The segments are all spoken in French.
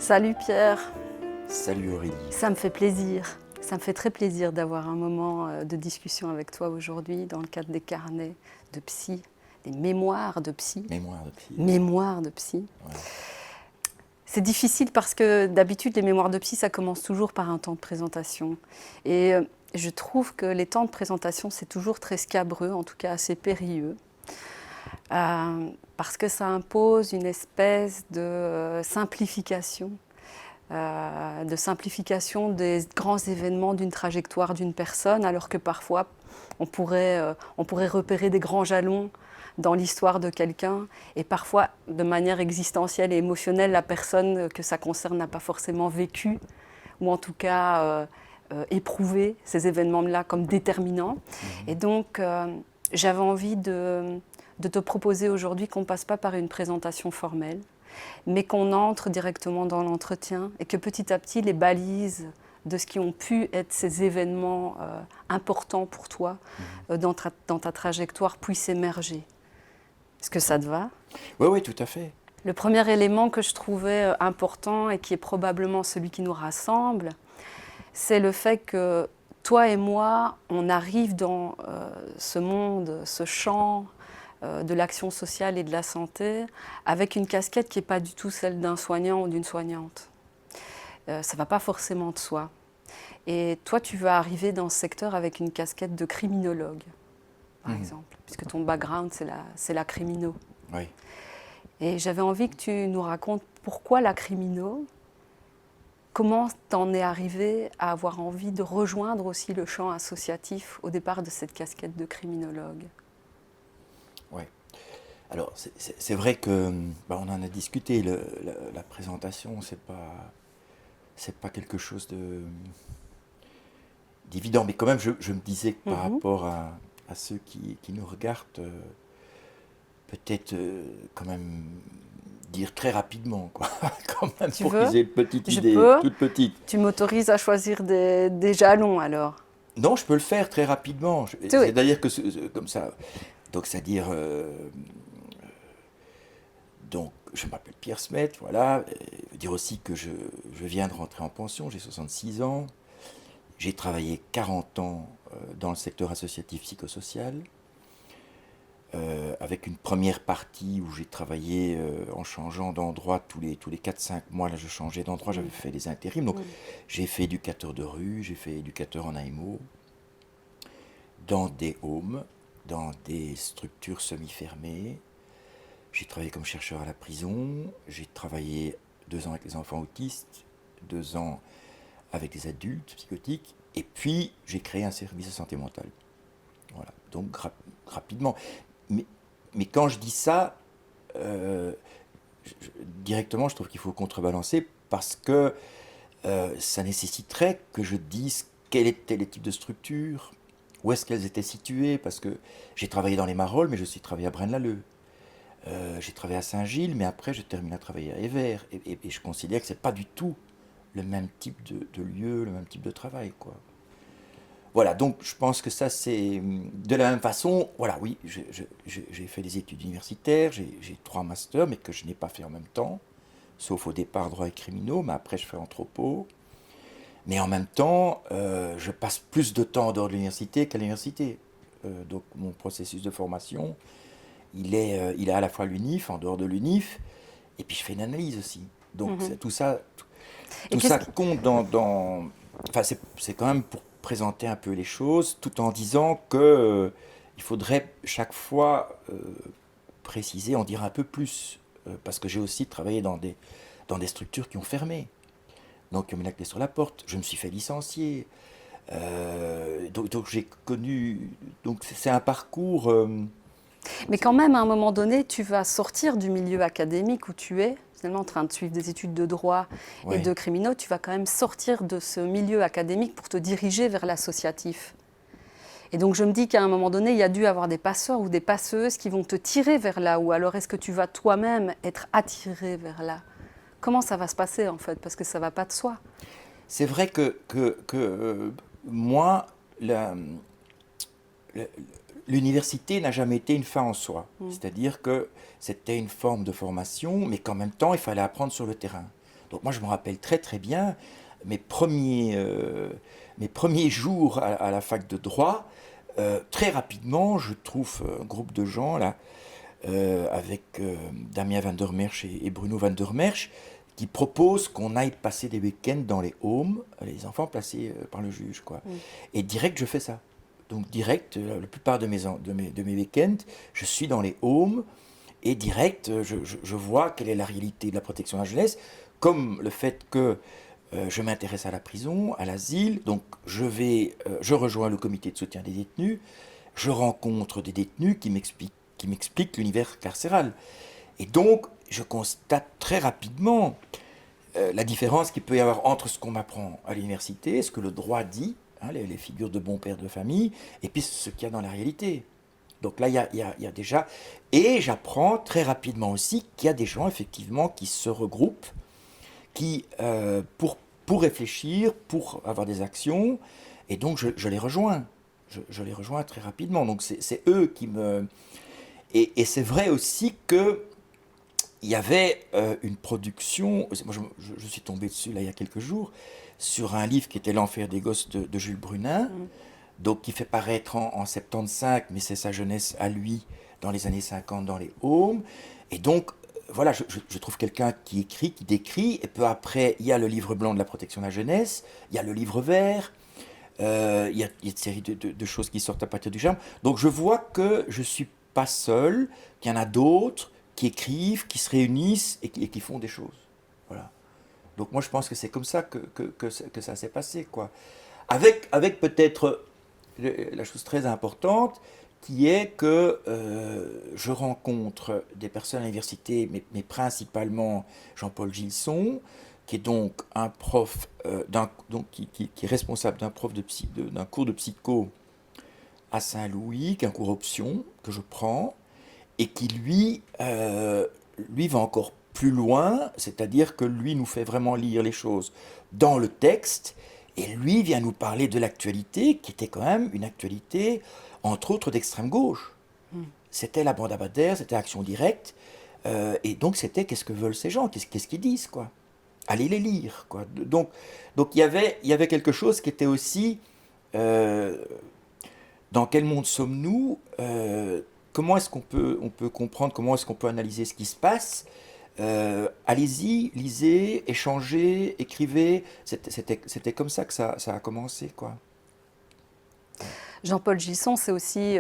Salut Pierre, Salut Aurélie. ça me fait plaisir. Ça me fait très plaisir d'avoir un moment de discussion avec toi aujourd'hui dans le cadre des carnets de psy, des mémoires de psy. Mémoire de psy. Mémoires de psy. Ouais. C'est difficile parce que d'habitude, les mémoires de psy, ça commence toujours par un temps de présentation. Et je trouve que les temps de présentation, c'est toujours très scabreux, en tout cas assez périlleux. Parce que ça impose une espèce de simplification des grands événements d'une trajectoire d'une personne, alors que parfois on pourrait repérer des grands jalons dans l'histoire de quelqu'un, et parfois de manière existentielle et émotionnelle, la personne que ça concerne n'a pas forcément vécu, ou en tout cas éprouvé ces événements-là comme déterminants. Et donc j'avais envie de te proposer aujourd'hui qu'on ne passe pas par une présentation formelle, mais qu'on entre directement dans l'entretien et que petit à petit, les balises de ce qui ont pu être ces événements importants pour toi dans ta trajectoire puissent émerger. Est-ce que ça te va ? Oui, tout à fait. Le premier élément que je trouvais important et qui est probablement celui qui nous rassemble, c'est le fait que toi et moi, on arrive dans ce monde, ce champ de l'action sociale et de la santé, avec une casquette qui n'est pas du tout celle d'un soignant ou d'une soignante. Ça ne va pas forcément de soi. Et toi, tu vas arriver dans ce secteur avec une casquette de criminologue, par exemple, puisque ton background, c'est la crimino. Oui. Et j'avais envie que tu nous racontes pourquoi la crimino, comment t'en es arrivé à avoir envie de rejoindre aussi le champ associatif au départ de cette casquette de criminologue. Oui. Alors, c'est vrai que on en a discuté. La présentation, c'est pas quelque chose d'évident. Mais quand même, je me disais que par rapport à ceux qui nous regardent, peut-être quand même dire très rapidement, quoi. Quand même, pour qu'ils aient une petite idée, toute petite. Tu m'autorises à choisir des jalons alors ? Non, je peux le faire très rapidement. C'est-à-dire que comme ça. Donc, c'est-à-dire. Donc, je m'appelle Pierre Smet, voilà. Je veux dire aussi que je viens de rentrer en pension, j'ai 66 ans. J'ai travaillé 40 ans dans le secteur associatif psychosocial, avec une première partie où j'ai travaillé en changeant d'endroit tous les 4-5 mois. Là, je changeais d'endroit, j'avais fait des intérims. Donc, j'ai fait éducateur de rue, j'ai fait éducateur en AMO, dans des homes, dans des structures semi-fermées. J'ai travaillé comme chercheur à la prison, j'ai travaillé 2 ans avec les enfants autistes, 2 ans avec des adultes psychotiques, et puis j'ai créé un service de santé mentale. Voilà, donc rapidement. Mais quand je dis ça, directement je trouve qu'il faut contrebalancer parce que ça nécessiterait que je dise quels étaient les types de structures, où est-ce qu'elles étaient situées, parce que j'ai travaillé dans les Marolles, mais je suis travaillé à Braine-l'Alleud. J'ai travaillé à Saint-Gilles, mais après je termine à travailler à Évert. Et je considère que ce n'est pas du tout le même type de lieu, le même type de travail, quoi. Voilà, donc je pense que ça c'est... De la même façon, voilà, oui, j'ai fait des études universitaires, j'ai 3 masters, mais que je n'ai pas fait en même temps, sauf au départ droit et criminaux, mais après je fais anthropo. Mais en même temps, je passe plus de temps en dehors de l'université qu'à l'université. Donc mon processus de formation... Il est à la fois l'UNIF, en dehors de l'UNIF, et puis je fais une analyse aussi. Donc tout ça compte dans enfin, c'est quand même pour présenter un peu les choses, tout en disant que il faudrait chaque fois préciser, en dire un peu plus, parce que j'ai aussi travaillé dans des structures qui ont fermé, donc qui ont mis la clé sur la porte. Je me suis fait licencier. Donc j'ai connu... Donc c'est un parcours... Mais quand même, à un moment donné, tu vas sortir du milieu académique où tu es, finalement en train de suivre des études de droit et de criminaux, tu vas quand même sortir de ce milieu académique pour te diriger vers l'associatif. Et donc je me dis qu'à un moment donné, il y a dû avoir des passeurs ou des passeuses qui vont te tirer vers là, ou alors est-ce que tu vas toi-même être attiré vers là ? Comment ça va se passer en fait ? Parce que ça ne va pas de soi. C'est vrai que moi, l'université n'a jamais été une fin en soi. C'est-à-dire que c'était une forme de formation, mais qu'en même temps, il fallait apprendre sur le terrain. Donc moi, je me rappelle très très bien mes premiers jours à la fac de droit. Très rapidement, je trouve un groupe de gens là, avec Damien van der Merch et Bruno van der Merch, qui proposent qu'on aille passer des week-ends dans les homes, les enfants placés par le juge, quoi. Mm. Et direct, je fais ça. Donc direct, la plupart de mes week-ends, je suis dans les homes, et direct, je vois quelle est la réalité de la protection de la jeunesse, comme le fait que je m'intéresse à la prison, à l'asile, donc je rejoins le comité de soutien des détenus, je rencontre des détenus qui m'expliquent l'univers carcéral. Et donc, je constate très rapidement la différence qu'il peut y avoir entre ce qu'on m'apprend à l'université, ce que le droit dit, hein, les figures de bon père de famille, et puis ce qu'il y a dans la réalité. Donc là, il y a déjà... Et j'apprends très rapidement aussi qu'il y a des gens, effectivement, qui se regroupent, qui, pour réfléchir, pour avoir des actions, et donc je les rejoins. Je les rejoins très rapidement. Donc c'est eux qui me... Et c'est vrai aussi que il y avait une production, moi je suis tombé dessus là il y a quelques jours, sur un livre qui était L'Enfer des gosses de Jules Brunin, Mm. donc qui fait paraître en 75, mais c'est sa jeunesse à lui dans les années 50 dans les Haumes. Et donc, voilà, je trouve quelqu'un qui écrit, qui décrit, et peu après, il y a le livre blanc de la protection de la jeunesse, il y a le livre vert, il y a une série de choses qui sortent à partir du germe. Donc je vois que je ne suis pas seul, qu'il y en a d'autres qui écrivent, qui se réunissent et qui font des choses. Voilà. Donc moi je pense que c'est comme ça que ça s'est passé, quoi. Avec peut-être la chose très importante qui est que je rencontre des personnes à l'université, mais principalement Jean-Paul Gilson, qui est donc un prof, qui est responsable d'un cours de psycho à Saint-Louis, qui est un cours option que je prends, et qui lui va encore plus loin, c'est-à-dire que lui nous fait vraiment lire les choses dans le texte, et lui vient nous parler de l'actualité, qui était quand même une actualité, entre autres, d'extrême gauche. Mm. C'était la bande Abadère, c'était Action Directe, et donc c'était qu'est-ce que veulent ces gens, qu'est-ce qu'ils disent, quoi. Allez les lire, quoi. Donc il y avait quelque chose qui était aussi, euh, dans quel monde sommes-nous, comment est-ce on peut comprendre, comment est-ce qu'on peut analyser ce qui se passe. Allez-y, lisez, échangez, écrivez. C'était comme ça que ça a commencé, quoi. Jean-Paul Gisson, c'est aussi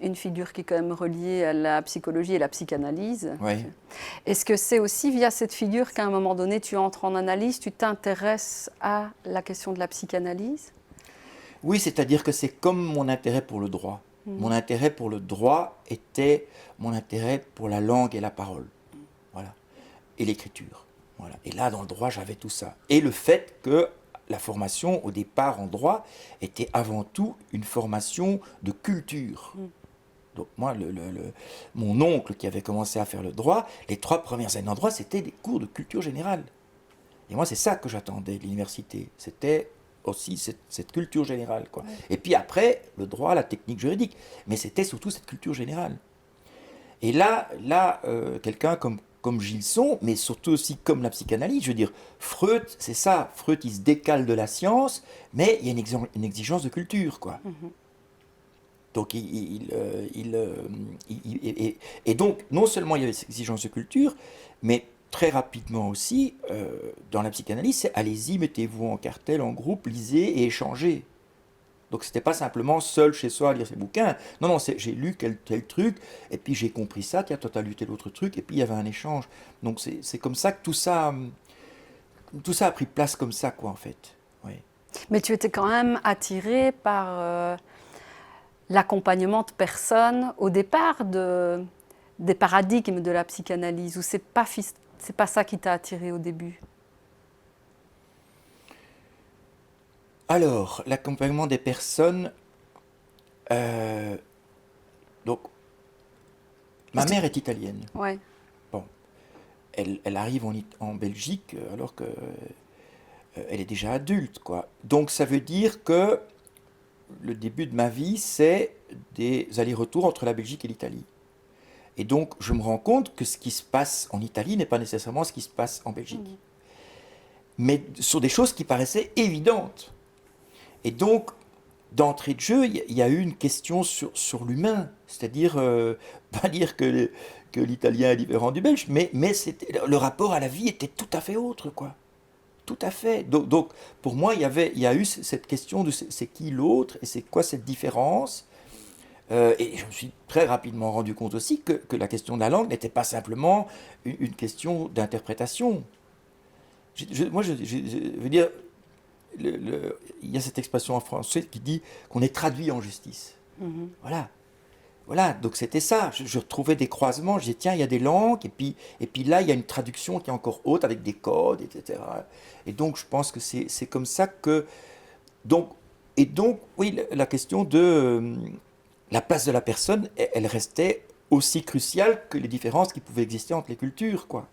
une figure qui est quand même reliée à la psychologie et la psychanalyse. Oui. Est-ce que c'est aussi via cette figure qu'à un moment donné, tu entres en analyse, tu t'intéresses à la question de la psychanalyse? Oui, c'est-à-dire que c'est comme mon intérêt pour le droit. Mon intérêt pour le droit était mon intérêt pour la langue et la parole. Voilà. Et l'écriture. Voilà. Et là, dans le droit, j'avais tout ça. Et le fait que la formation, au départ, en droit, était avant tout une formation de culture. Donc moi, mon oncle qui avait commencé à faire le droit, les 3 premières années en droit, c'était des cours de culture générale. Et moi, c'est ça que j'attendais de l'université. C'était aussi cette culture générale, quoi. Ouais. Et puis après, le droit, la technique juridique. Mais c'était surtout cette culture générale. Et quelqu'un comme Gilson, mais surtout aussi comme la psychanalyse, je veux dire, Freud, c'est ça. Freud, il se décale de la science, mais il y a une exigence de culture, quoi. Donc, et donc, non seulement il y avait cette exigence de culture, mais très rapidement aussi, dans la psychanalyse, c'est allez-y, mettez-vous en cartel, en groupe, lisez et échangez. Donc, c'était pas simplement seul chez soi à lire ses bouquins. Non, non, j'ai lu tel truc, et puis j'ai compris ça, tiens, toi, t'as lu tel autre truc, et puis il y avait un échange. Donc, c'est comme ça que tout ça a pris place comme ça, quoi, en fait. Oui. Mais tu étais quand même attiré par l'accompagnement de personnes au départ des paradigmes de la psychanalyse, ou c'est pas ça qui t'a attiré au début? Alors, l'accompagnement des personnes. Donc, ma Parce que- mère est italienne. Ouais. Bon, elle arrive en Belgique alors que elle est déjà adulte, quoi. Donc, ça veut dire que le début de ma vie, c'est des allers-retours entre la Belgique et l'Italie. Et donc, je me rends compte que ce qui se passe en Italie n'est pas nécessairement ce qui se passe en Belgique. mais sur des choses qui paraissaient évidentes. Et donc, d'entrée de jeu, il y a eu une question sur l'humain, c'est-à-dire, pas dire que l'italien est différent du belge, mais le rapport à la vie était tout à fait autre, quoi. Tout à fait. Donc, pour moi, il y a eu cette question de c'est qui l'autre et c'est quoi cette différence. Et je me suis très rapidement rendu compte aussi que la question de la langue n'était pas simplement une question d'interprétation. Je veux dire, il y a cette expression en français qui dit qu'on est traduit en justice. Voilà. Voilà, donc c'était ça. Je retrouvais des croisements, je disais, tiens, il y a des langues, et puis là, il y a une traduction qui est encore haute avec des codes, etc. Et donc, je pense que c'est comme ça que. Donc, et donc, oui, la question de la place de la personne, elle restait aussi cruciale que les différences qui pouvaient exister entre les cultures, quoi.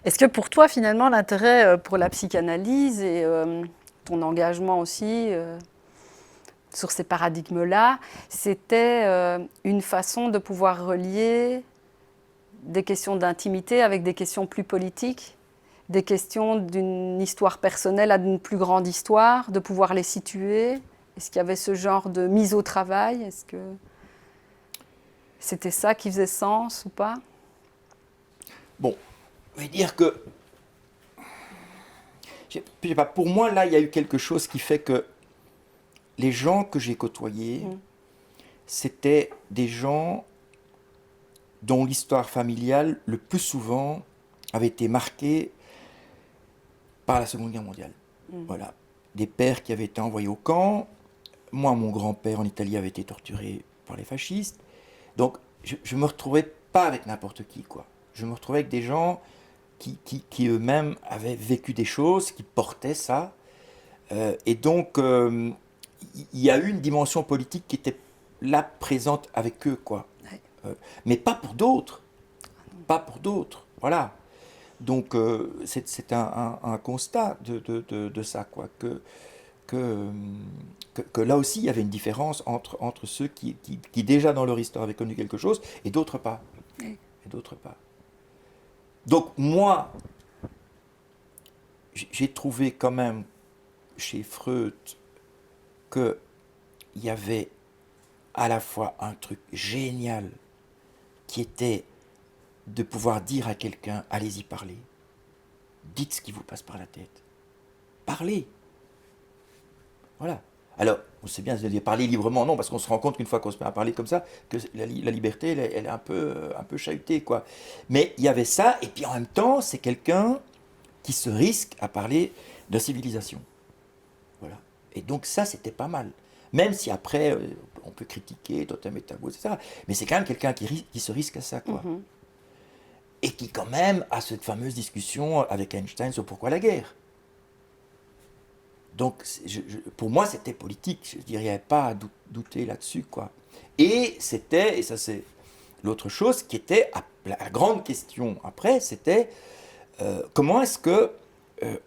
Est-ce que pour toi, finalement, l'intérêt pour la psychanalyse et ton engagement aussi sur ces paradigmes-là, c'était une façon de pouvoir relier des questions d'intimité avec des questions plus politiques, des questions d'une histoire personnelle à une plus grande histoire, de pouvoir les situer? Est-ce qu'il y avait ce genre de mise au travail? Est-ce que c'était ça qui faisait sens ou pas? Bon, je vais dire que, je sais pas, pour moi, là, il y a eu quelque chose qui fait que les gens que j'ai côtoyés, c'était des gens dont l'histoire familiale, le plus souvent, avait été marquée par la Seconde Guerre mondiale. Voilà. Des pères qui avaient été envoyés au camp. Moi, mon grand-père en Italie avait été torturé par les fascistes. Donc, je me retrouvais pas avec n'importe qui, quoi. Je me retrouvais avec des gens qui eux-mêmes avaient vécu des choses, qui portaient ça. Et donc, il y a eu une dimension politique qui était là présente avec eux, quoi. Ouais. Mais pas pour d'autres. Pas pour d'autres. Voilà. Donc, c'est un constat de ça, quoi. Que là aussi, il y avait une différence entre ceux qui déjà dans leur histoire avaient connu quelque chose et d'autres pas. Oui. Et d'autres pas. Donc, moi, j'ai trouvé quand même chez Freud qu'il y avait à la fois un truc génial qui était de pouvoir dire à quelqu'un, allez-y parler, dites ce qui vous passe par la tête, parlez. Voilà. Alors, on sait bien de dire parler librement, non, parce qu'on se rend compte qu'une fois qu'on se met à parler comme ça, que la liberté, elle est un peu chahutée, quoi. Mais il y avait ça, et puis en même temps, c'est quelqu'un qui se risque à parler de civilisation. Voilà. Et donc ça, c'était pas mal. Même si après, on peut critiquer Totem et Tabou, etc. Mais c'est quand même quelqu'un qui se risque à ça, quoi. Et qui quand même a cette fameuse discussion avec Einstein sur pourquoi la guerre. Donc, pour moi, c'était politique. Je dirais pas à douter là-dessus, quoi. Et c'était, et ça c'est l'autre chose, qui était la grande question après, c'était comment est-ce que,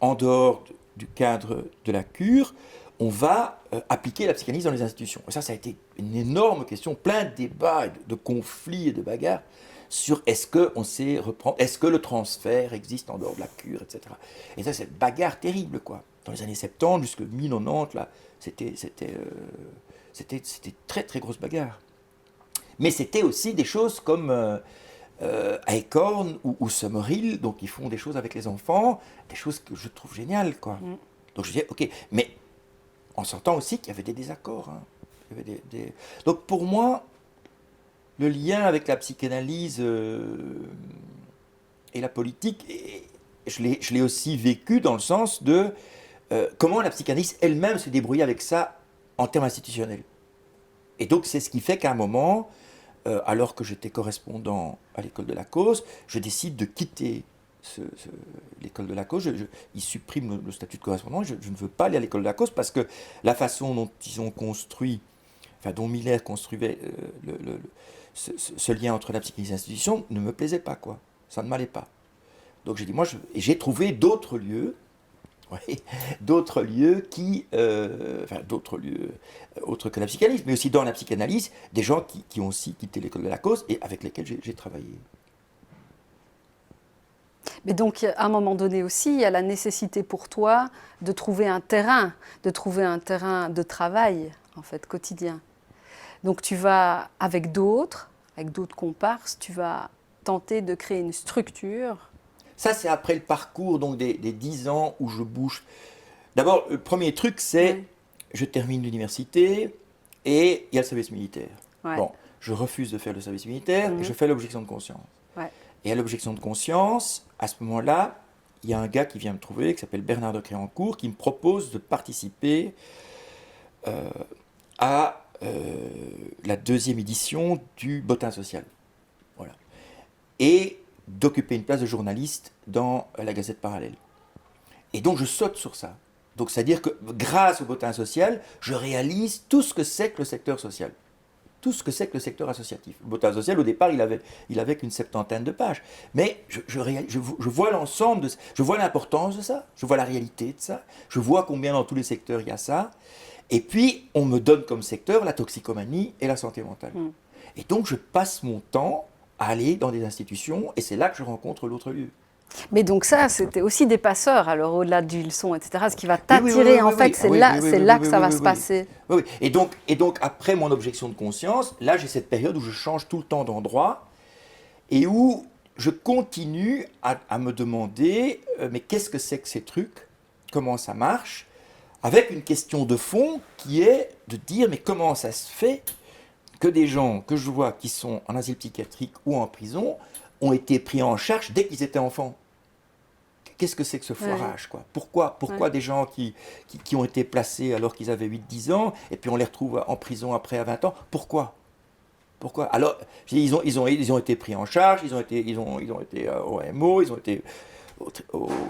en dehors du cadre de la cure, on va appliquer la psychanalyse dans les institutions. Et ça a été une énorme question, plein de débats, de conflits et de bagarres sur est-ce qu'on sait reprendre, est-ce que le transfert existe en dehors de la cure, etc. Et ça, c'est une bagarre terrible, quoi. Dans les années 70, jusqu'à mi-90, là, c'était très très grosse bagarre. Mais c'était aussi des choses comme Eichhorn ou Summerhill, donc ils font des choses avec les enfants, des choses que je trouve géniales, quoi. Donc je disais, ok, mais on s'entend aussi qu'il y avait des désaccords. Hein. Il y avait Donc pour moi, le lien avec la psychanalyse et la politique, je l'ai aussi vécu dans le sens de comment la psychanalyse elle-même se débrouillait avec ça en termes institutionnels. Et donc c'est ce qui fait qu'à un moment, alors que j'étais correspondant à l'école de la cause, je décide de quitter l'école de la cause. Ils suppriment le statut de correspondant. Je ne veux pas aller à l'école de la cause parce que la façon dont ils ont construit, enfin dont Miller construisait ce lien entre la psychanalyse et l'institution ne me plaisait pas, quoi. Ça ne m'allait pas. Donc j'ai dit, et j'ai trouvé d'autres lieux, oui, d'autres lieux enfin d'autres lieux autres que la psychanalyse, mais aussi dans la psychanalyse, des gens qui ont aussi quitté l'école de la cause et avec lesquels j'ai travaillé. Mais donc, à un moment donné aussi, il y a la nécessité pour toi de trouver un terrain de travail, en fait, quotidien. Donc, tu vas, avec d'autres comparses, tu vas tenter de créer une structure. Ça, c'est après le parcours donc des 10 ans où je bouge. D'abord, le premier truc, c'est Ouais, je termine l'université et il y a le service militaire. ouais, Bon, je refuse de faire le service militaire et je mhm, fais l'objection de conscience. ouais. Et à l'objection de conscience, à ce moment-là, il y a un gars qui vient me trouver, qui s'appelle Bernard de Créancourt, qui me propose de participer à la deuxième édition du Bottin Social. Voilà. Et d'occuper une place de journaliste dans la Gazette Parallèle. Et donc je saute sur ça. Donc c'est-à-dire que grâce au Bottin Social, je réalise tout ce que c'est que le secteur social. Tout ce que c'est que le secteur associatif. Le Bottin Social, au départ, il avait qu'une septantaine de pages. Mais je vois l'ensemble, je vois l'importance de ça, je vois la réalité de ça, je vois combien dans tous les secteurs il y a ça. Et puis, on me donne comme secteur la toxicomanie et la santé mentale. Mm. Et donc, je passe mon temps à aller dans des institutions, et c'est là que je rencontre l'autre lieu. Mais donc ça, c'était aussi des passeurs, alors au-delà du leçon, etc. Ce qui va Oui, oui, oui, t'attirer, oui, en oui, fait, oui. Ah oui, oui, oui, c'est oui, là oui, que oui, ça va oui, se oui, oui, passer. oui. Oui. Et donc, après mon objection de conscience, là, j'ai cette période où je change tout le temps d'endroit et où je continue à me demander, mais qu'est-ce que c'est que ces trucs? Comment ça marche? Avec une question de fond qui est de dire, mais comment ça se fait que des gens que je vois qui sont en asile psychiatrique ou en prison ont été pris en charge dès qu'ils étaient enfants? Qu'est-ce que c'est que ce Ouais, foirage, quoi? Pourquoi ouais. des gens qui ont été placés alors qu'ils avaient 8 10 ans, et puis on les retrouve en prison après à 20 ans? Pourquoi? Alors, ils ont été pris en charge, ils ont été au MO, ils ont été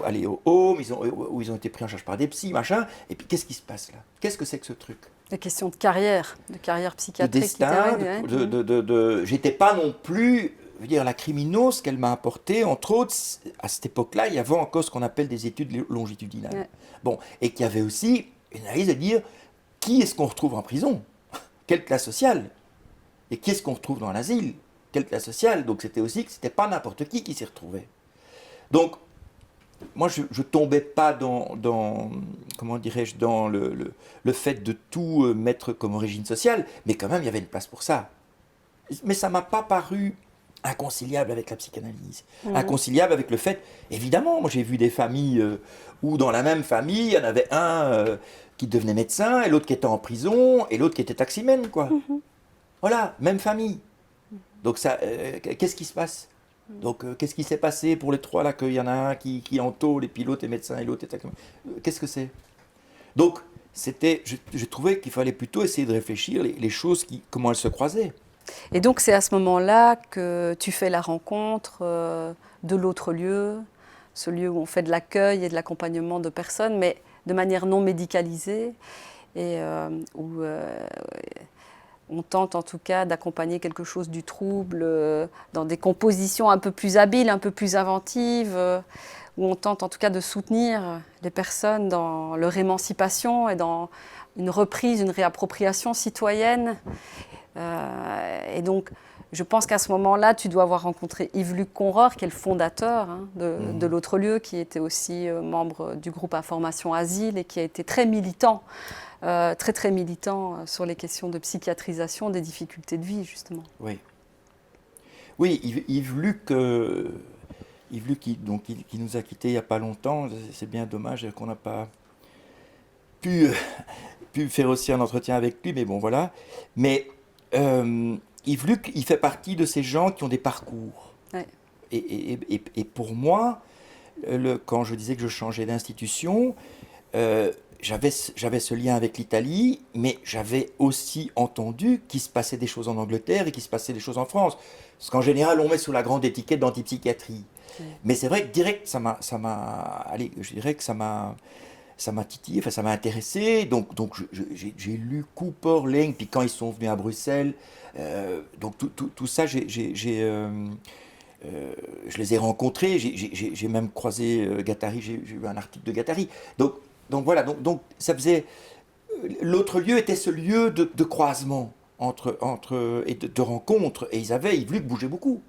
allés au home, ils ont été pris en charge par des psys, machin, et puis qu'est-ce qui se passe là? Qu'est-ce que c'est que ce truc? Des questions de carrière De psychiatrique qui destin, t'éveillent. Ouais. Mm. j'étais pas non plus, je veux dire, la criminose, ce qu'elle m'a apporté, entre autres, à cette époque-là, il y avait encore ce qu'on appelle des études longitudinales. Ouais. Bon, et qu'il y avait aussi une analyse de dire, qui est-ce qu'on retrouve en prison? Quelle classe sociale? Et qui est-ce qu'on retrouve dans l'asile? Quelle classe sociale? Donc c'était aussi que c'était pas n'importe qui s'y retrouvait. Donc, moi, je ne tombais pas comment dirais-je, dans le fait de tout mettre comme origine sociale, mais quand même, il y avait une place pour ça. Mais ça ne m'a pas paru inconciliable avec la psychanalyse, Mhm. inconciliable avec le fait, évidemment, moi j'ai vu des familles où dans la même famille, il y en avait un qui devenait médecin, et l'autre qui était en prison, et l'autre qui était taximène, quoi. Mhm. Voilà, même famille. Donc ça, qu'est-ce qui se passe? Donc qu'est-ce qui s'est passé pour les trois là, qu'il y en a un qui en tôle, et puis l'autre est médecin, et l'autre est taximène? Qu'est-ce que c'est? Donc, je trouvais qu'il fallait plutôt essayer de réfléchir les choses, comment elles se croisaient. Et donc c'est à ce moment-là que tu fais la rencontre de l'autre lieu, ce lieu où on fait de l'accueil et de l'accompagnement de personnes, mais de manière non médicalisée, et où on tente en tout cas d'accompagner quelque chose du trouble dans des compositions un peu plus habiles, un peu plus inventives, où on tente en tout cas de soutenir les personnes dans leur émancipation et dans une reprise, une réappropriation citoyenne. Et donc, je pense qu'à ce moment-là, tu dois avoir rencontré Yves-Luc Conreur, qui est le fondateur de Mhm. l'autre lieu, qui était aussi membre du groupe Information Asile et qui a été très militant, très militant sur les questions de psychiatrisation des difficultés de vie, justement. Oui. Oui, Yves-Luc, Yves-Luc qui nous a quittés il n'y a pas longtemps, c'est bien dommage qu'on n'a pas pu, pu faire aussi un entretien avec lui, mais bon voilà. Mais Yves-Luc, il fait partie de ces gens qui ont des parcours. Ouais. Et pour moi, quand je disais que je changeais d'institution, j'avais ce lien avec l'Italie, mais j'avais aussi entendu qu'il se passait des choses en Angleterre et qu'il se passait des choses en France. Parce qu'en général, on met sous la grande étiquette d'antipsychiatrie. Ouais. Mais c'est vrai que direct, allez, je dirais que ça m'a titillé, enfin ça m'a intéressé. Donc j'ai lu Cooper, Lane, puis quand ils sont venus à Bruxelles, donc tout ça, je les ai rencontrés, j'ai même croisé Guattari, j'ai eu un article de Guattari. Donc voilà, donc ça faisait. L'autre lieu était ce lieu de croisement et de rencontre. Et Yves-Luc bougeait beaucoup.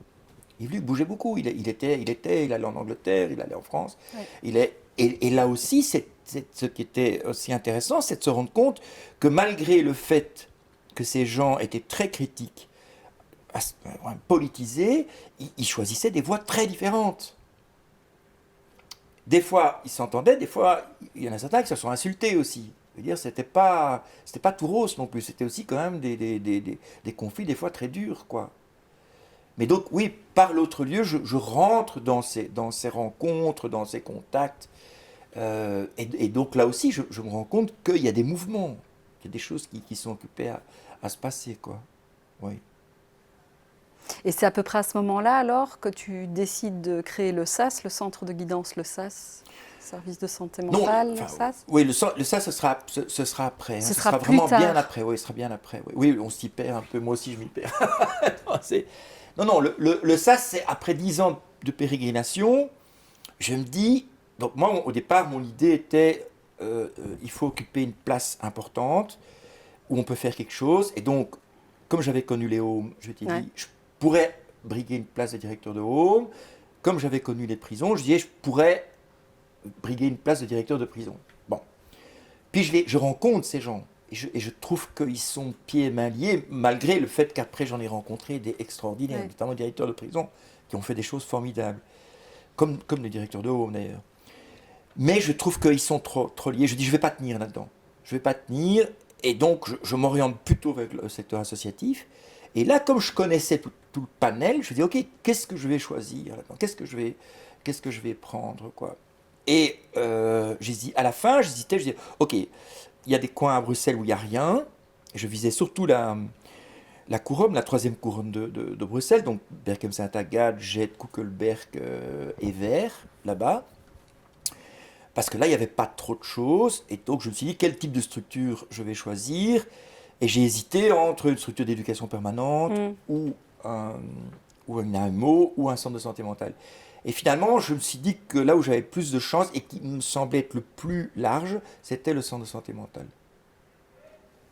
Yves Luc bougeait beaucoup. Il allait en Angleterre, il allait en France. Ouais. Et là aussi, ce qui était aussi intéressant, c'est de se rendre compte que malgré le fait que ces gens étaient très critiques, politisés, ils choisissaient des voies très différentes. Des fois, ils s'entendaient, des fois, il y en a certains qui se sont insultés aussi. Je veux dire, c'était pas tout rose non plus. C'était aussi quand même des conflits, des fois très durs, quoi. Mais donc, oui, par l'autre lieu, je rentre dans ces rencontres, dans ces contacts. Et donc, là aussi, je me rends compte qu'il y a des mouvements, qu'il y a des choses qui sont occupées à se passer, quoi. Oui. Et c'est à peu près à ce moment-là, alors, que tu décides de créer le SAS, le centre de guidance, le SAS, service de santé Non, mentale, le enfin, SAS. oui, ça, ce sera après. Hein, Ce ce sera sera plus vraiment bien tard. après. Oui, ce sera bien après. Oui, oui, on s'y perd un peu. Moi aussi, je m'y perds. Non, non, le SAS, c'est après 10 ans de pérégrination. Je me dis, donc moi, au départ, mon idée était, il faut occuper une place importante où on peut faire quelque chose. Et donc, comme j'avais connu les Haumes, je t'ai Ouais. dit, je pourrais briguer une place de directeur de Home. Comme j'avais connu les prisons, je disais, je pourrais briguer une place de directeur de prison. Bon. Puis je rencontre ces gens. Et je trouve qu'ils sont pieds et mains liés, malgré le fait qu'après j'en ai rencontré des extraordinaires, Ouais. notamment des directeurs de prison, qui ont fait des choses formidables. Comme les directeurs de Home d'ailleurs. Mais je trouve qu'ils sont trop liés. Je dis, je ne vais pas tenir là-dedans. Je ne vais pas tenir. Et donc, je m'oriente plutôt vers le secteur associatif. Et là, comme je connaissais tout le panel, je dis, OK, qu'est-ce que je vais choisir là-dedans? Qu'est-ce que je vais prendre, quoi? Et à la fin, j'hésitais, je disais, OK, il y a des coins à Bruxelles où il n'y a rien. Je visais surtout la couronne, la troisième couronne de Bruxelles, donc Berkem-Saint-Agathe, Gênes, Koekelberg et Vers, là-bas. Parce que là, il n'y avait pas trop de choses. Et donc, je me suis dit, quel type de structure je vais choisir? Et j'ai hésité entre une structure d'éducation permanente Mm. un, ou une AMO ou un centre de santé mentale. Et finalement, je me suis dit que là où j'avais plus de chance et qui me semblait être le plus large, c'était le centre de santé mentale.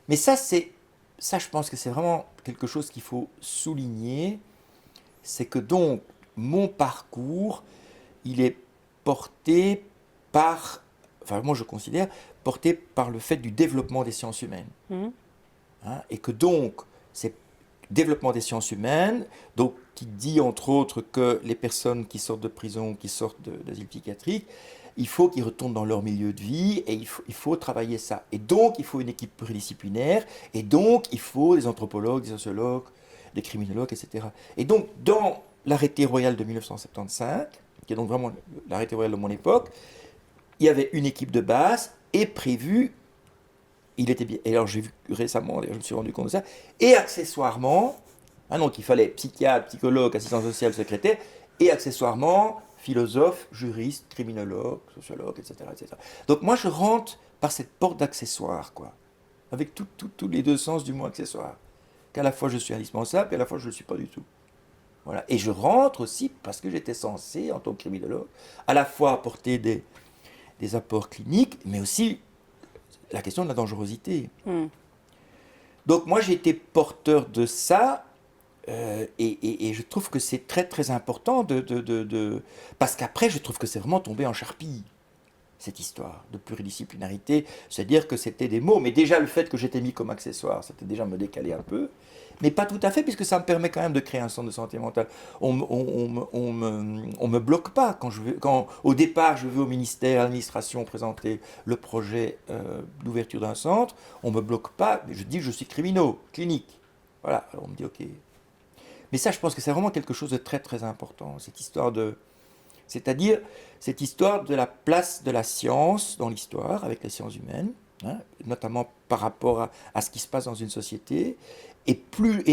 Mais ça, je pense que c'est vraiment quelque chose qu'il faut souligner. C'est que donc, mon parcours, il est porté par, enfin moi je considère, porté par le fait du développement des sciences humaines. Mm. Hein, et que donc, c'est développement des sciences humaines, donc qui dit entre autres que les personnes qui sortent de prison, qui sortent d'asile psychiatrique, il faut qu'ils retournent dans leur milieu de vie et il faut travailler ça. Et donc, il faut une équipe pluridisciplinaire, et donc, il faut des anthropologues, des sociologues, des criminologues, etc. Et donc, dans l'arrêté royal de 1975, qui est donc vraiment l'arrêté royal de mon époque, il y avait une équipe de base et prévu, il était bien, et alors j'ai vu récemment, je me suis rendu compte de ça, et accessoirement, hein, donc il fallait psychiatre, psychologue, assistant social, secrétaire, et accessoirement philosophe, juriste, criminologue, sociologue, etc., etc. Donc moi je rentre par cette porte d'accessoires, quoi, avec tous les deux sens du mot accessoire, qu'à la fois je suis indispensable et à la fois je ne le suis pas du tout. Voilà. Et je rentre aussi parce que j'étais censé, en tant que criminologue, à la fois apporter des apports cliniques, mais aussi la question de la dangerosité. Mm. Donc moi j'ai été porteur de ça, et je trouve que c'est très très important parce qu'après je trouve que c'est vraiment tombé en charpie, cette histoire de pluridisciplinarité, c'est-à-dire que c'était des mots, mais déjà le fait que j'étais mis comme accessoire, c'était déjà me décaler un peu, mais pas tout à fait, puisque ça me permet quand même de créer un centre de santé mentale. On me bloque pas quand au départ je vais au ministère, à l'administration présenter le projet d'ouverture d'un centre, on me bloque pas, je dis que je suis clinique. Voilà, alors on me dit ok. Mais ça, je pense que c'est vraiment quelque chose de très très important, c'est-à-dire cette histoire de la place de la science dans l'histoire, avec les sciences humaines, hein, notamment par rapport à ce qui se passe dans une société, et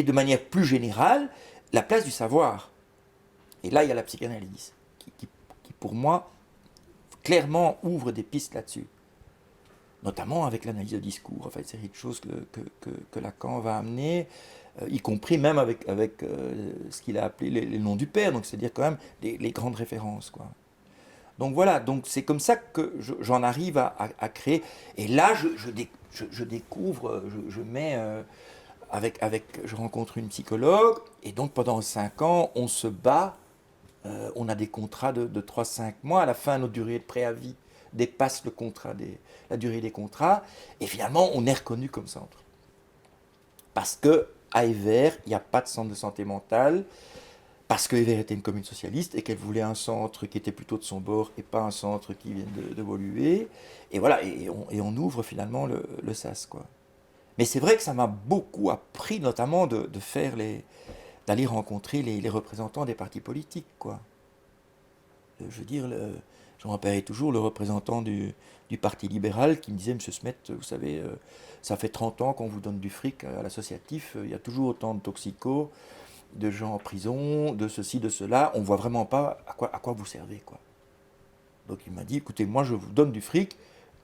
de manière plus générale, la place du savoir. Et là, il y a la psychanalyse, qui pour moi, clairement ouvre des pistes là-dessus. Notamment avec l'analyse de discours, enfin une série de choses que Lacan va amener, y compris même avec ce qu'il a appelé les noms du père, donc c'est-à-dire quand même les grandes références, quoi. Donc voilà, donc c'est comme ça que j'en arrive à créer. Et là, je découvre, je mets je rencontre une psychologue, et donc pendant 5 ans, on se bat On a des contrats de 3-5 mois. À la fin, notre durée de préavis dépasse la durée des contrats. Et finalement, on est reconnu comme centre. Parce qu'à Evere, il n'y a pas de centre de santé mentale. Parce que Evere était une commune socialiste et qu'elle voulait un centre qui était plutôt de son bord et pas un centre qui vient d'évoluer. Et voilà, et on ouvre finalement le SAS, quoi. Mais c'est vrai que ça m'a beaucoup appris, notamment d'aller rencontrer les représentants des partis politiques, quoi. Je veux dire, je me rappelle toujours le représentant du Parti libéral qui me disait, Monsieur Smet, vous savez, ça fait 30 ans qu'on vous donne du fric à l'associatif, il y a toujours autant de toxicos, de gens en prison, de ceci, de cela, on ne voit vraiment pas à quoi vous servez, quoi. Donc il m'a dit, écoutez, moi je vous donne du fric,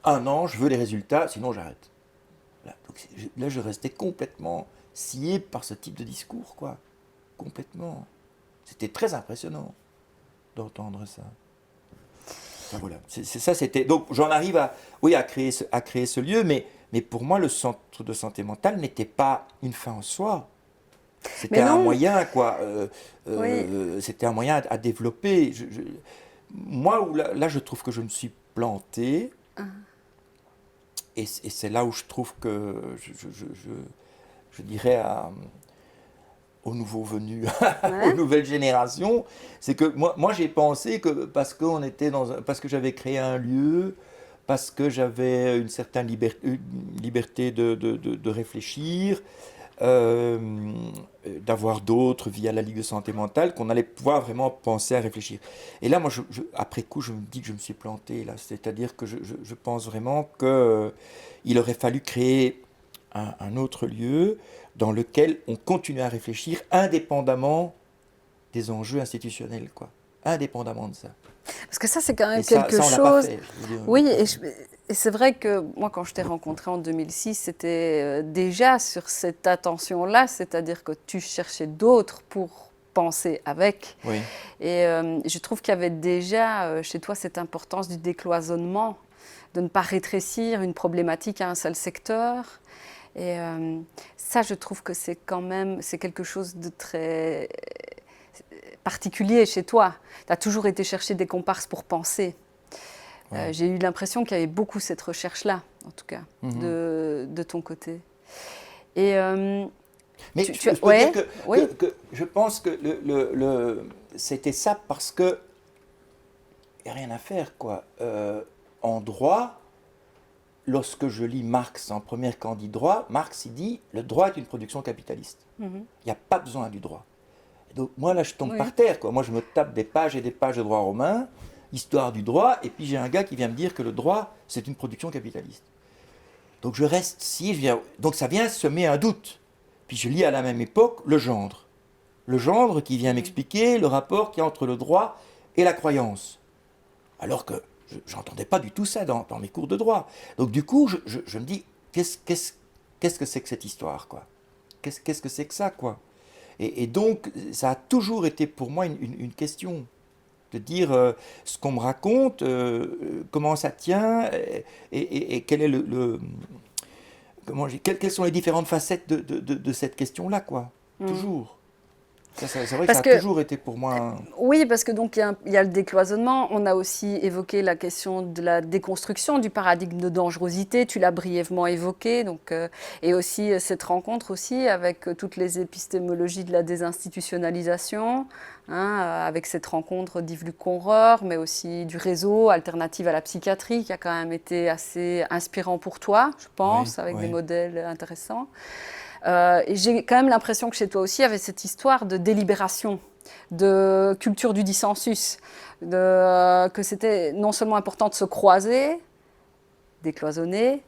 1 an, je veux les résultats, sinon j'arrête. Là, donc, là, je restais complètement scié par ce type de discours, quoi. Complètement. C'était très impressionnant d'entendre ça. Enfin, voilà. Ça, c'était. Donc, j'en arrive oui, à créer ce lieu, mais pour moi, le centre de santé mentale n'était pas une fin en soi. C'était un moyen, quoi. Oui. C'était un moyen à développer. Moi, là, je trouve que je me suis planté. Et c'est là où je trouve que je dirais aux nouveaux venus, aux Ouais. nouvelles générations, c'est que moi j'ai pensé que parce que j'avais créé un lieu, parce que j'avais une certaine liberté de réfléchir, euh, d'avoir d'autres via la Ligue de santé mentale, qu'on allait pouvoir vraiment penser à réfléchir. Et là, moi, après coup, je me dis que je me suis planté, là. C'est-à-dire que je pense vraiment qu'il aurait fallu créer un autre lieu dans lequel on continue à réfléchir indépendamment des enjeux institutionnels, quoi. Indépendamment de ça. Parce que ça, c'est quand Et même ça, quelque on l'a pas chose. fait. Je veux dire, on l'a Oui, pas fait. et c'est vrai que moi, quand je t'ai rencontré en 2006, c'était déjà sur cette attention-là, c'est-à-dire que tu cherchais d'autres pour penser avec. Oui, Et je trouve qu'il y avait déjà chez toi cette importance du décloisonnement, de ne pas rétrécir une problématique à un seul secteur. Et ça, je trouve que c'est quand même, c'est quelque chose de très particulier chez toi. Tu as toujours été chercher des comparses pour penser. oui. J'ai eu l'impression qu'il y avait beaucoup cette recherche-là, en tout cas, Mhm. de ton côté. Et Mais je peux dire ouais, oui, que je pense que c'était ça parce que il n'y a rien à faire, quoi. En droit, lorsque je lis Marx en première candide droit, Marx il dit le droit est une production capitaliste. mhm, Il n'y a pas besoin du droit. Et donc moi là je tombe oui, par terre, quoi. Moi je me tape des pages et des pages de droit romain, histoire du droit, et puis j'ai un gars qui vient me dire que le droit c'est une production capitaliste. Donc je reste si, donc ça vient semer un doute. Puis je lis à la même époque le gendre. Le gendre qui vient mhm. m'expliquer le rapport qu'il y a entre le droit et la croyance. Alors que je n'entendais pas du tout ça dans mes cours de droit. Donc du coup, je me dis, qu'est-ce que c'est que cette histoire, quoi? Qu'est-ce que c'est que ça, quoi? Et donc, ça a toujours été pour moi une question de dire ce qu'on me raconte, comment ça tient, et quel est quelles sont les différentes facettes de cette question-là, quoi. Mhm. Toujours. C'est vrai que ça Parce a que toujours été pour moi oui, parce que donc il y a le décloisonnement. On a aussi évoqué la question de la déconstruction du paradigme de dangerosité. Tu l'as brièvement évoqué, donc et aussi cette rencontre aussi avec toutes les épistémologies de la désinstitutionnalisation, hein, avec cette rencontre d'Yves Luc Conreur, mais aussi du réseau Alternative à la psychiatrie qui a quand même été assez inspirant pour toi, je oui, pense, avec des oui. modèles intéressants. Et j'ai quand même l'impression que chez toi aussi, il y avait cette histoire de délibération, de culture du dissensus, que c'était non seulement important de se croiser, décloisonner,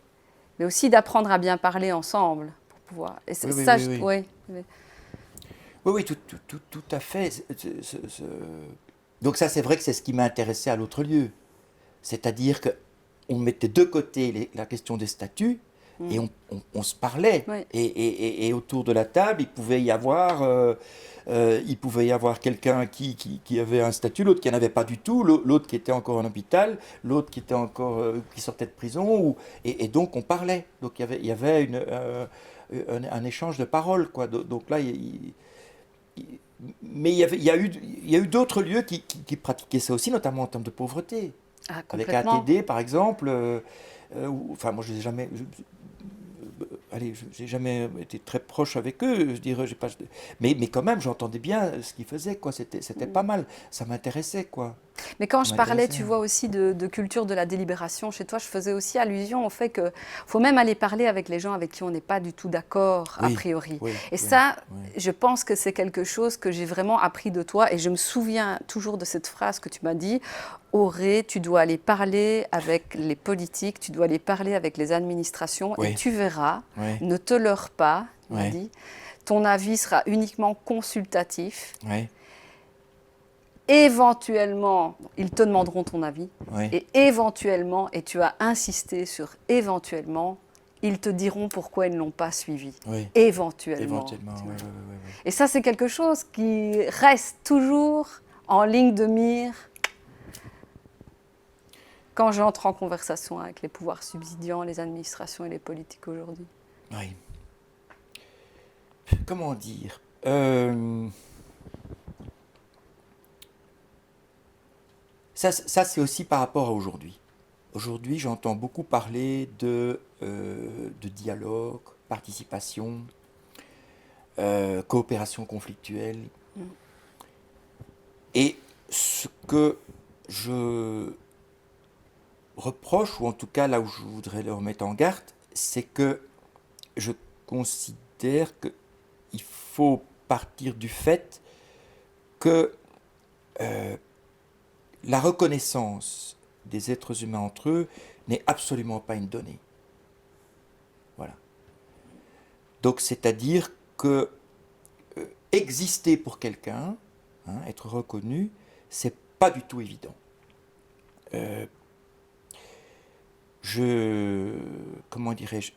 mais aussi d'apprendre à bien parler ensemble pour pouvoir. Et Oui, oui, ça, oui, oui. oui. Oui, oui, tout à fait. Donc ça, c'est vrai que c'est ce qui m'a intéressé à l'autre lieu. C'est-à-dire que on mettait de côté la question des statuts et Mm. on se parlait. Oui. Et autour de la table, il pouvait y avoir quelqu'un qui avait un statut, l'autre qui n'en avait pas du tout, l'autre qui était encore en hôpital, l'autre qui était encore qui sortait de prison, et donc on parlait. Donc il y avait un échange de paroles, quoi. Donc là, mais il y a eu d'autres lieux qui pratiquaient ça aussi, notamment en termes de pauvreté. Ah, Avec complètement. ATD, par exemple, enfin, moi, je n'ai jamais, allez, j'ai jamais été très proche avec eux, je dirais, j'ai pas, mais quand même, j'entendais bien ce qu'ils faisaient, quoi. C'était pas mal. Ça m'intéressait, quoi. Mais quand Ça je parlais, m'intéressait. tu vois, aussi de culture de la délibération chez toi, je faisais aussi allusion au fait que faut même aller parler avec les gens avec qui on n'est pas du tout d'accord, a Oui, priori. oui, Et oui, ça, oui. je pense que c'est quelque chose que j'ai vraiment appris de toi. Et je me souviens toujours de cette phrase que tu m'as dit, Auré, tu dois aller parler avec les politiques, tu dois aller parler avec les administrations, et Oui, tu verras, oui, ne te leurre pas, tu m'as oui, dit, ton avis sera uniquement consultatif. oui, Éventuellement, ils te demanderont ton avis, oui, et éventuellement, et tu as insisté sur éventuellement, ils te diront pourquoi ils ne l'ont pas suivi. oui. Éventuellement. Éventuellement, Tu oui, vois. oui, oui, oui. Et ça, c'est quelque chose qui reste toujours en ligne de mire quand j'entre en conversation avec les pouvoirs subsidiants, les administrations et les politiques aujourd'hui. Oui. Comment dire ça c'est aussi par rapport à aujourd'hui. Aujourd'hui, j'entends beaucoup parler de dialogue, participation, coopération conflictuelle. Mm. Et ce que je reproche, ou en tout cas là où je voudrais le remettre en garde, c'est que je considère qu'il faut partir du fait que euh, la reconnaissance des êtres humains entre eux n'est absolument pas une donnée. Voilà. Donc c'est-à-dire que exister pour quelqu'un, hein, être reconnu, c'est pas du tout évident. Euh, comment dirais-je,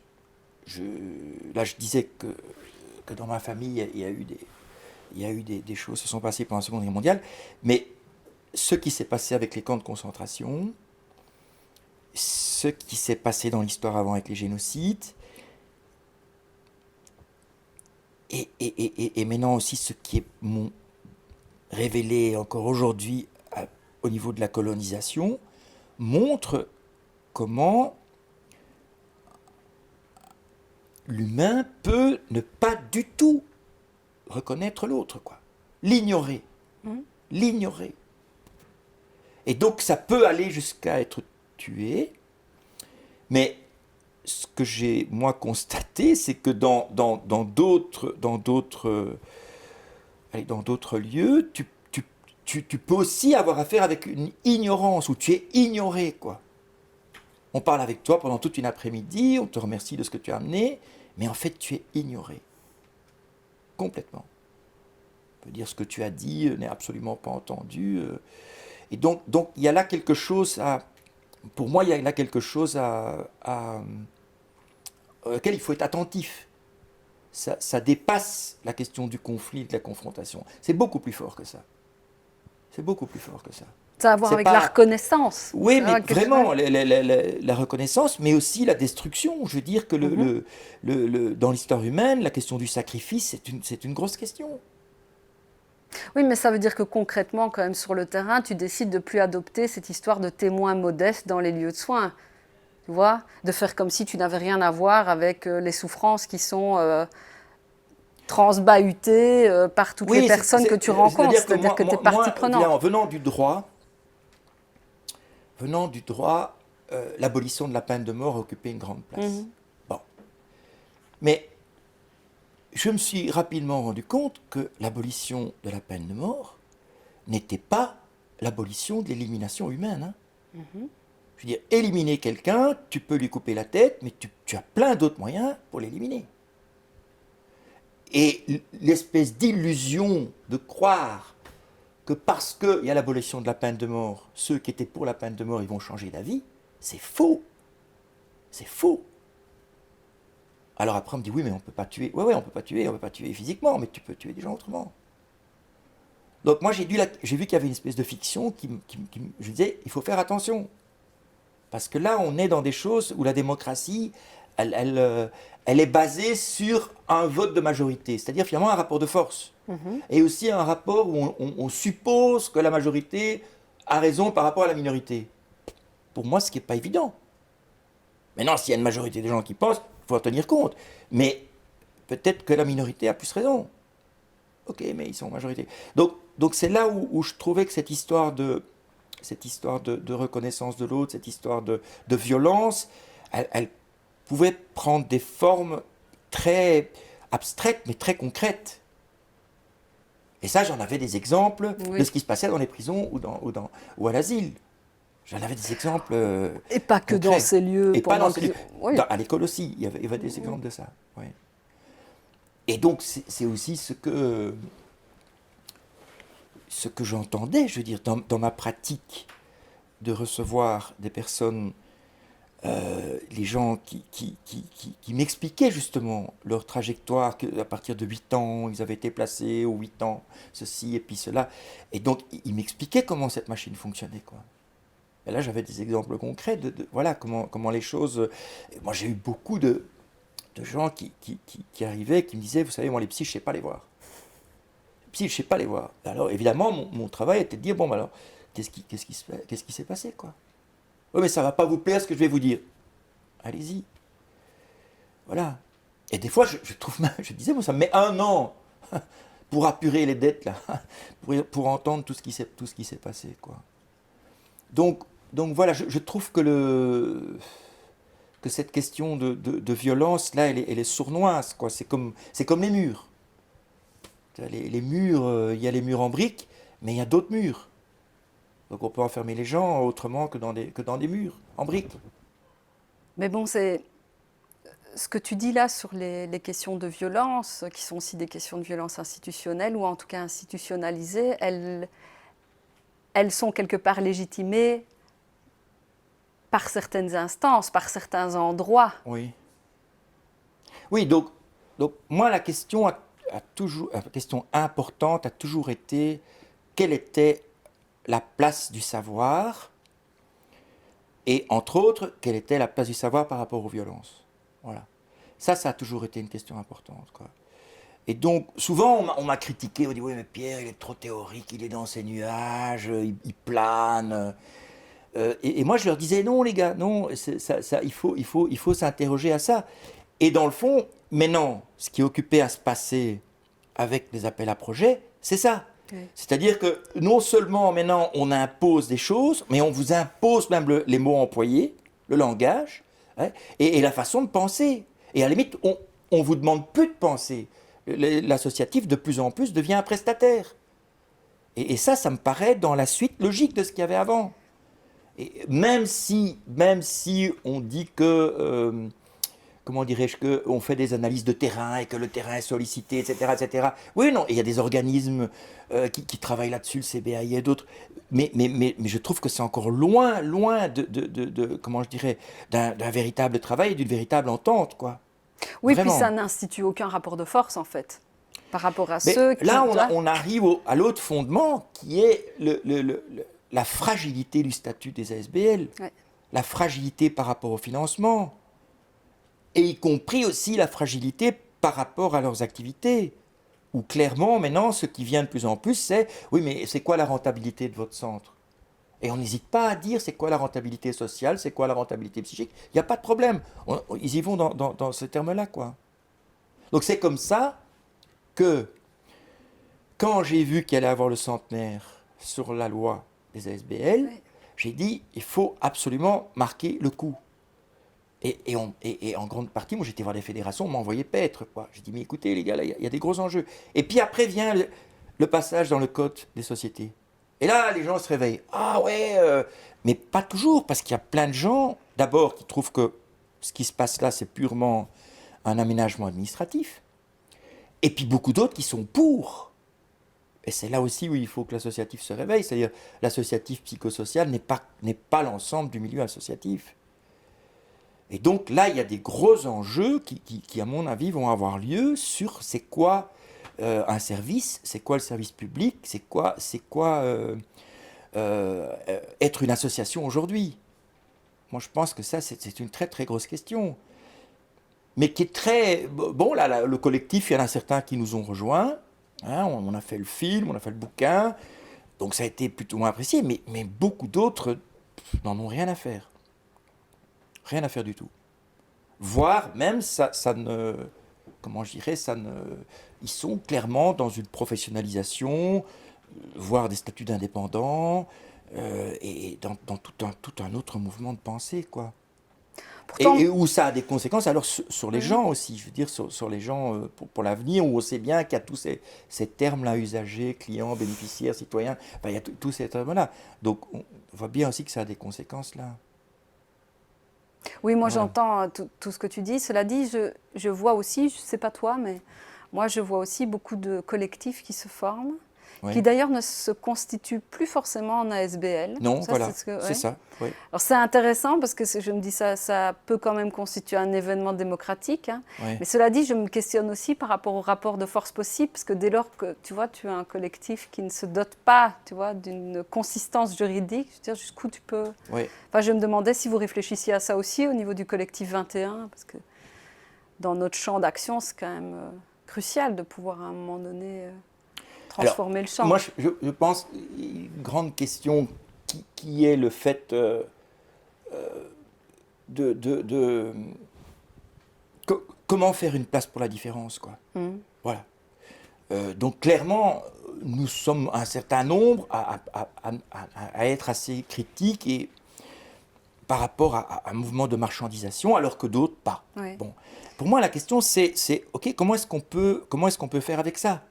là je disais que dans ma famille il y a eu des choses qui se sont passées pendant la Seconde Guerre mondiale, mais ce qui s'est passé avec les camps de concentration, ce qui s'est passé dans l'histoire avant avec les génocides, et maintenant aussi ce qui est révélé encore aujourd'hui au niveau de la colonisation, montre comment l'humain peut ne pas du tout reconnaître l'autre, quoi. L'ignorer. Mm. L'ignorer. Et donc ça peut aller jusqu'à être tué, mais ce que j'ai moi constaté, c'est que dans d'autres lieux, tu peux aussi avoir affaire avec une ignorance, où tu es ignoré, quoi. On parle avec toi pendant toute une après-midi, on te remercie de ce que tu as amené, mais en fait tu es ignoré. Complètement. On peut dire ce que tu as dit n'est absolument pas entendu. Et donc il y a là quelque chose à... Pour moi, il y a là quelque chose auquel il faut être attentif. Ça dépasse la question du conflit, de la confrontation. C'est beaucoup plus fort que ça. C'est beaucoup plus fort que ça. Ça a à voir C'est avec la pas... reconnaissance. Oui, Ça mais va quelque chose- vraiment, la reconnaissance, mais aussi la destruction. Je veux dire que Mhm. dans l'histoire humaine, la question du sacrifice, c'est une grosse question. Oui, mais ça veut dire que concrètement, quand même, sur le terrain, tu décides de plus adopter cette histoire de témoin modeste dans les lieux de soins. Tu vois, de faire comme si tu n'avais rien à voir avec les souffrances qui sont transbahutées par toutes les Oui, personnes que tu rencontres. c'est-à-dire que C'est-à-dire que tu es partie prenante. venant du droit, l'abolition de la peine de mort a occupé une grande place. Mhm. Bon. Mais je me suis rapidement rendu compte que l'abolition de la peine de mort n'était pas l'abolition de l'élimination humaine. Hein. Mhm. Je veux dire, éliminer quelqu'un, tu peux lui couper la tête, mais tu as plein d'autres moyens pour l'éliminer. Et l'espèce d'illusion de croire que parce qu'il y a l'abolition de la peine de mort, ceux qui étaient pour la peine de mort, ils vont changer d'avis, c'est faux. C'est faux. Alors après, on me dit, oui, mais on ne peut pas tuer. Oui, on ne peut pas tuer physiquement, mais tu peux tuer des gens autrement. Donc moi, j'ai vu qu'il y avait une espèce de fiction je disais, il faut faire attention. Parce que là, on est dans des choses où la démocratie elle est basée sur un vote de majorité, c'est-à-dire finalement un rapport de force. Et aussi un rapport où on suppose que la majorité a raison par rapport à la minorité. Pour moi, ce qui n'est pas évident. Maintenant, s'il y a une majorité des gens qui pensent, il faut en tenir compte. Mais peut-être que la minorité a plus raison. Ok, mais ils sont en majorité. Donc c'est là où je trouvais que cette histoire de reconnaissance de l'autre, cette histoire de violence, elle pouvait prendre des formes très abstraites, mais très concrètes. Et ça, j'en avais des exemples de ce qui se passait dans les prisons ou à l'asile. J'en avais des exemples Et pas que concrets. dans ces lieux. Et pas dans ces lieux. Oui. À l'école aussi, il y avait des exemples de ça. Ouais. Et donc, c'est aussi ce que j'entendais, je veux dire, dans ma pratique de recevoir des personnes, les gens qui m'expliquaient justement leur trajectoire, qu'à partir de 8 ans, ils avaient été placés, ou 8 ans, ceci et puis cela. Et donc, ils m'expliquaient comment cette machine fonctionnait, quoi. Et là, j'avais des exemples concrets voilà, comment les choses... Moi, j'ai eu beaucoup de gens qui arrivaient, qui me disaient, vous savez, moi, les psys, je ne sais pas les voir. Les psys, je ne sais pas les voir. Alors, évidemment, mon travail était de dire, bon, bah, alors, qu'est-ce qui s'est passé, quoi? Oui, mais ça ne va pas vous plaire ce que je vais vous dire. Allez-y. Voilà. Et des fois, je disais, moi, ça me met 1 an pour apurer les dettes, là, pour entendre tout ce qui s'est passé, quoi. Donc voilà, je trouve que cette question de violence, là, elle est sournoise, quoi. C'est comme les murs. Les murs, il y a les murs en briques, mais il y a d'autres murs. Donc on peut enfermer les gens autrement que dans des murs en briques. Mais bon, c'est ce que tu dis là sur les questions de violence, qui sont aussi des questions de violence institutionnelle, ou en tout cas institutionnalisées, elles sont quelque part légitimées par certaines instances, par certains endroits. Oui. Oui, donc moi, la question importante a toujours été quelle était la place du savoir et, entre autres, quelle était la place du savoir par rapport aux violences. Voilà. Ça a toujours été une question importante, quoi. Et donc, souvent, on m'a critiqué, on dit, oui, mais Pierre, il est trop théorique, il est dans ses nuages, il plane. Et moi, je leur disais, non, les gars, non, il faut s'interroger à ça. Et dans le fond, maintenant, ce qui est occupé à se passer avec les appels à projets, c'est ça. Oui. C'est-à-dire que non seulement maintenant on impose des choses, mais on vous impose même les mots employés, le langage, hein, et la façon de penser. Et à la limite, on vous demande plus de penser. L'associatif, de plus en plus, devient un prestataire. Et ça me paraît dans la suite logique de ce qu'il y avait avant. Et même si on dit que... comment dirais-je, qu'on fait des analyses de terrain et que le terrain est sollicité, etc. etc. Oui, non, il y a des organismes qui travaillent là-dessus, le CBAI et d'autres. Mais je trouve que c'est encore loin comment je dirais, d'un véritable travail et d'une véritable entente, quoi. Oui, vraiment. Puis ça n'institue aucun rapport de force, en fait, par rapport à mais ceux qui... Là, on arrive à l'autre fondement, qui est la fragilité du statut des ASBL, ouais. La fragilité par rapport au financement, et y compris aussi la fragilité par rapport à leurs activités, où clairement, maintenant, ce qui vient de plus en plus, c'est « oui, mais c'est quoi la rentabilité de votre centre ?» Et on n'hésite pas à dire c'est quoi la rentabilité sociale, c'est quoi la rentabilité psychique, il n'y a pas de problème. Ils y vont dans ce terme-là, quoi. Donc c'est comme ça que, quand j'ai vu qu'il allait avoir le centenaire sur la loi des ASBL, oui. J'ai dit il faut absolument marquer le coup. Et en grande partie, moi j'étais voir les fédérations, on m'envoyait paître, quoi. J'ai dit, mais écoutez les gars, là, il y a des gros enjeux. Et puis après vient le passage dans le code des sociétés. Et là, les gens se réveillent. Ah ouais, mais pas toujours, parce qu'il y a plein de gens, d'abord, qui trouvent que ce qui se passe là, c'est purement un aménagement administratif. Et puis beaucoup d'autres qui sont pour. Et c'est là aussi où il faut que l'associatif se réveille. C'est-à-dire, l'associatif psychosocial n'est pas l'ensemble du milieu associatif. Et donc là, il y a des gros enjeux qui, à mon avis, vont avoir lieu sur c'est quoi un service, c'est quoi le service public, c'est quoi être une association aujourd'hui. Moi, je pense que ça, c'est une très très grosse question. mais qui est très... Bon, là, le collectif, il y en a certains qui nous ont rejoints. Hein, on a fait le film, on a fait le bouquin. Donc ça a été plutôt moins apprécié, mais beaucoup d'autres n'en ont rien à faire. Rien à faire du tout. Voire même, ça ne... Comment je dirais, ça ne... Ils sont clairement dans une professionnalisation, voire des statuts d'indépendants, et dans tout un autre mouvement de pensée, quoi. Pourtant, Et où ça a des conséquences alors sur les gens aussi, je veux dire sur les gens pour l'avenir, où on sait bien qu'il y a tous ces termes-là, usagers, clients, bénéficiaires, citoyens, enfin, il y a tous ces termes-là. Donc on voit bien aussi que ça a des conséquences là. oui, moi Voilà. j'entends tout ce que tu dis. Cela dit, je vois aussi, je ne sais pas toi, mais moi je vois aussi beaucoup de collectifs qui se forment, qui Oui. d'ailleurs ne se constituent plus forcément en ASBL. Non, Ça, voilà, c'est c'est ouais. ça. Oui. Alors c'est intéressant parce que je me dis ça peut quand même constituer un événement démocratique. Hein. Oui. Mais cela dit, je me questionne aussi par rapport au rapport de force possible, parce que dès lors que tu vois, tu as un collectif qui ne se dote pas, tu vois, d'une consistance juridique, je veux dire jusqu'où tu peux. Oui. Enfin, je me demandais si vous réfléchissiez à ça aussi au niveau du collectif 21, parce que dans notre champ d'action, c'est quand même crucial de pouvoir à un moment donné Alors, transformer le champ. moi je pense, une grande question qui est le fait de comment faire une place pour la différence, quoi. Voilà. Donc clairement, nous sommes un certain nombre à être assez critiques et par rapport à un mouvement de marchandisation, alors que d'autres pas. Oui. Bon, pour moi, la question c'est ok, comment est-ce qu'on peut faire avec ça?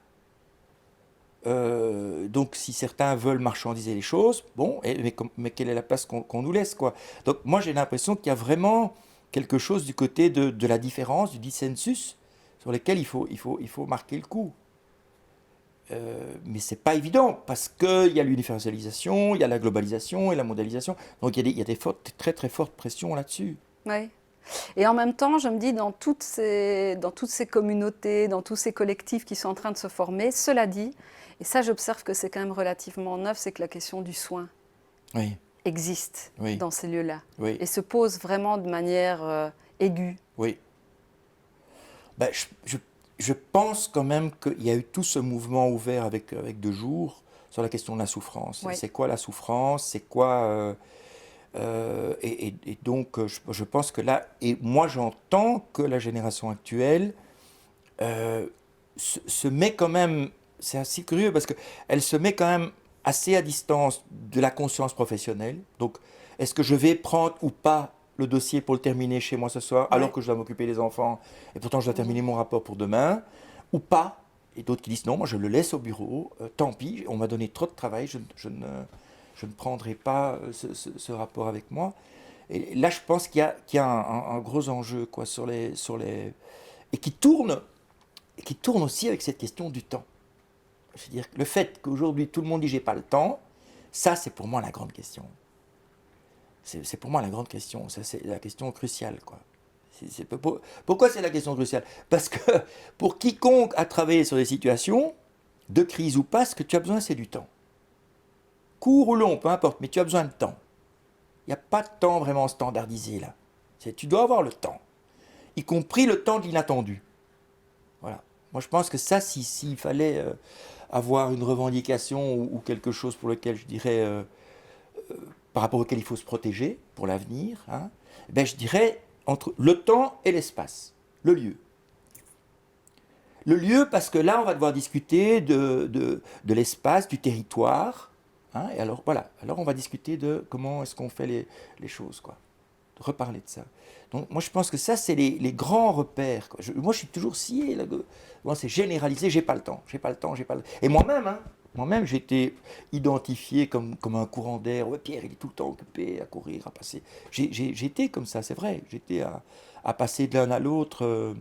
Donc, si certains veulent marchandiser les choses, bon, mais quelle est la place qu'on nous laisse, quoi? Donc, moi, j'ai l'impression qu'il y a vraiment quelque chose du côté de la différence, du dissensus, sur lequel il faut marquer le coup. Mais c'est pas évident parce qu'il y a l'universalisation, il y a la globalisation et la mondialisation. Donc il y a des très très fortes pressions là-dessus. Oui. Et en même temps, je me dis, dans toutes ces communautés, dans tous ces collectifs qui sont en train de se former, cela dit, et ça j'observe que c'est quand même relativement neuf, c'est que la question du soin Oui, existe oui, dans ces lieux-là oui, et se pose vraiment de manière aiguë. oui. Ben, je pense quand même qu'il y a eu tout ce mouvement ouvert avec 2 jours sur la question de la souffrance. Oui. C'est quoi la souffrance? C'est quoi et donc je pense que là, et moi j'entends que la génération actuelle se met quand même, c'est assez curieux parce qu'elle se met quand même assez à distance de la conscience professionnelle. Donc, est-ce que je vais prendre ou pas le dossier pour le terminer chez moi ce soir, alors Ouais. que je dois m'occuper des enfants, et pourtant je dois terminer mon rapport pour demain, ou pas? Et d'autres qui disent non, moi je le laisse au bureau, tant pis, on m'a donné trop de travail, je ne prendrai pas ce rapport avec moi. Et là, je pense qu'il y a un gros enjeu quoi, et qui tourne aussi avec cette question du temps. Je veux dire, le fait qu'aujourd'hui tout le monde dit j'ai pas le temps, ça c'est pour moi la grande question. C'est pour moi la grande question, ça c'est la question cruciale, quoi. Pourquoi c'est la question cruciale? Parce que pour quiconque a travaillé sur des situations, de crise ou pas, ce que tu as besoin c'est du temps. Court ou long, peu importe, mais tu as besoin de temps. Il n'y a pas de temps vraiment standardisé là. Tu dois avoir le temps, y compris le temps de l'inattendu. Voilà. Moi, je pense que ça, s'il fallait avoir une revendication ou quelque chose pour lequel je dirais, par rapport auquel il faut se protéger pour l'avenir, hein, ben, je dirais entre le temps et l'espace, le lieu. Le lieu, parce que là, on va devoir discuter de l'espace, du territoire. Hein, et alors, voilà. Alors, on va discuter de comment est-ce qu'on fait les choses, quoi. De reparler de ça. Donc, moi, je pense que ça, c'est les grands repères, quoi. Moi, je suis toujours scié, là. Moi, c'est généralisé, j'ai pas le temps, j'ai pas le temps, j'ai pas le temps. Et moi-même, hein, moi-même, j'ai été identifié comme un courant d'air. Ouais, Pierre, il est tout le temps occupé à courir, à passer. J'ai été comme ça, c'est vrai. J'étais à passer de l'un à l'autre.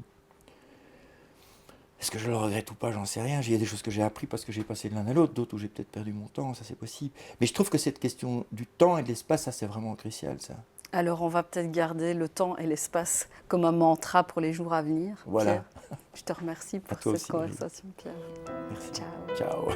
Est-ce que je le regrette ou pas? J'en sais rien. Il y a des choses que j'ai appris parce que j'ai passé de l'un à l'autre, d'autres où j'ai peut-être perdu mon temps, ça c'est possible. Mais je trouve que cette question du temps et de l'espace, ça c'est vraiment crucial, ça. Alors on va peut-être garder le temps et l'espace comme un mantra pour les jours à venir. Voilà. Pierre, je te remercie pour toi cette aussi, conversation, Pierre. Merci. Ciao. Ciao.